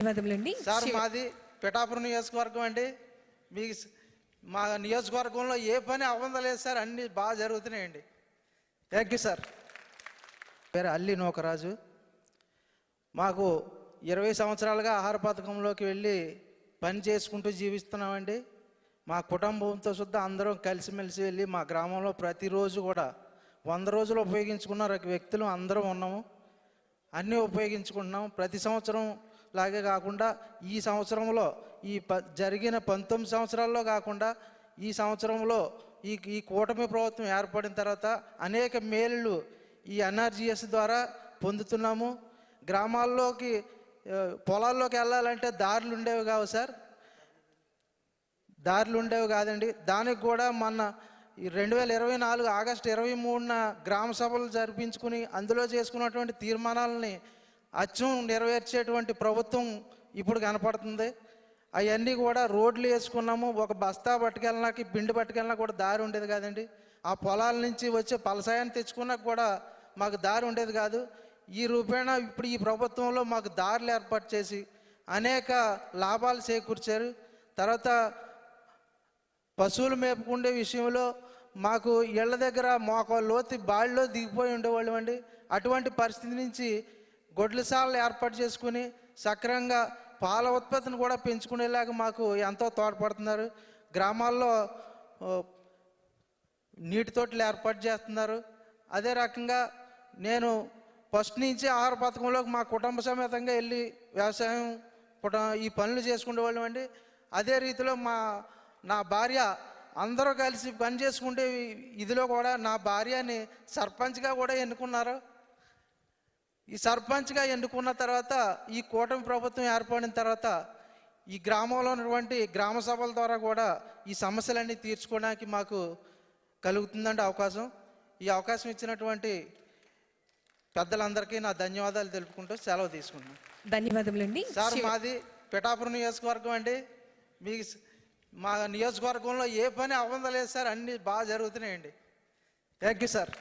ధన్యవాదములండి సార్. మాది పిఠాపురం నియోజకవర్గం అండి. మీ మా నియోజకవర్గంలో ఏ పని అవ్వలేదు సార్, అన్నీ బాగా జరుగుతున్నాయండి. Thank you sir. పేరు అల్లి నూకరాజు. మాకు 20 సంవత్సరాలుగా ఆహార పథకంలోకి వెళ్ళి పని చేసుకుంటూ జీవిస్తున్నామండి. మా కుటుంబంతో సుద్ధా అందరం కలిసిమెలిసి వెళ్ళి మా గ్రామంలో ప్రతిరోజు కూడా 100 రోజులు ఉపయోగించుకున్న వ్యక్తులు అందరం ఉన్నాము. అన్నీ ఉపయోగించుకుంటున్నాం. ప్రతి సంవత్సరం లాగే కాకుండా ఈ సంవత్సరంలో జరిగిన 19 సంవత్సరాల్లో కాకుండా ఈ సంవత్సరంలో ఈ కూటమి ప్రభుత్వం ఏర్పడిన తర్వాత అనేక మేలులు ఈ ఎన్ఆర్జీఎస్ ద్వారా పొందుతున్నాము. గ్రామాల్లోకి పొలాల్లోకి వెళ్ళాలంటే దారులు ఉండేవి కావు సార్, దారులు ఉండేవి కాదండి. దానికి కూడా మొన్న 2024 ఆగస్టు 23న గ్రామ సభలు జరిపించుకుని అందులో చేసుకున్నటువంటి తీర్మానాలని అచ్చం నెరవేర్చేటువంటి ప్రభుత్వం ఇప్పుడు కనపడుతుంది. అవన్నీ కూడా రోడ్లు వేసుకున్నాము. ఒక బస్తా పట్టుకెళ్ళడానికి పిండి పట్టుకెళ్ళినా కూడా దారి ఉండేది కాదండి. ఆ పొలాల నుంచి వచ్చే పలసాయాన్ని తెచ్చుకున్నా కూడా మాకు దారి ఉండేది కాదు. ఈ రూపేణా ఇప్పుడు ఈ ప్రభుత్వంలో మాకు దారులు ఏర్పాటు చేసి అనేక లాభాలు చేకూర్చారు. తర్వాత పశువులు మేపుకుండే విషయంలో మాకు ఇళ్ల దగ్గర లోతు బావిలో దిగిపోయి ఉండేవాళ్ళు అండి. అటువంటి పరిస్థితి నుంచి గొడ్లశాలలు ఏర్పాటు చేసుకుని సక్రమంగా పాల ఉత్పత్తిని కూడా పెంచుకునేలాగా మాకు ఎంతో తోడ్పడుతున్నారు. గ్రామాల్లో నీటి తోటలు ఏర్పాటు చేస్తున్నారు. అదే రకంగా నేను ఫస్ట్ నుంచి ఆహార పథకంలోకి మా కుటుంబ సమేతంగా వెళ్ళి వ్యవసాయం ఈ పనులు చేసుకునేవాళ్ళం అండి. అదే రీతిలో నా భార్య అందరూ కలిసి పని చేసుకుంటే ఇదిలో కూడా నా భార్యని సర్పంచ్గా కూడా ఎన్నుకున్నారు. ఈ సర్పంచ్గా ఎన్నుకున్న తర్వాత ఈ కూటమి ప్రభుత్వం ఏర్పడిన తర్వాత ఈ గ్రామంలో ఉన్నటువంటి గ్రామ సభల ద్వారా కూడా ఈ సమస్యలన్నీ తీర్చుకోవడానికి మాకు కలుగుతుందండి అవకాశం. ఈ అవకాశం ఇచ్చినటువంటి పెద్దలందరికీ నా ధన్యవాదాలు తెలుపుకుంటూ సెలవు తీసుకుంటున్నాను. ధన్యవాదములండి సార్. మాది పిఠాపురం నియోజకవర్గం అండి. మా నియోజకవర్గంలో ఏ పని అవ్వలేదు సార్, అన్నీ బాగా జరుగుతున్నాయండి. Thank you sir.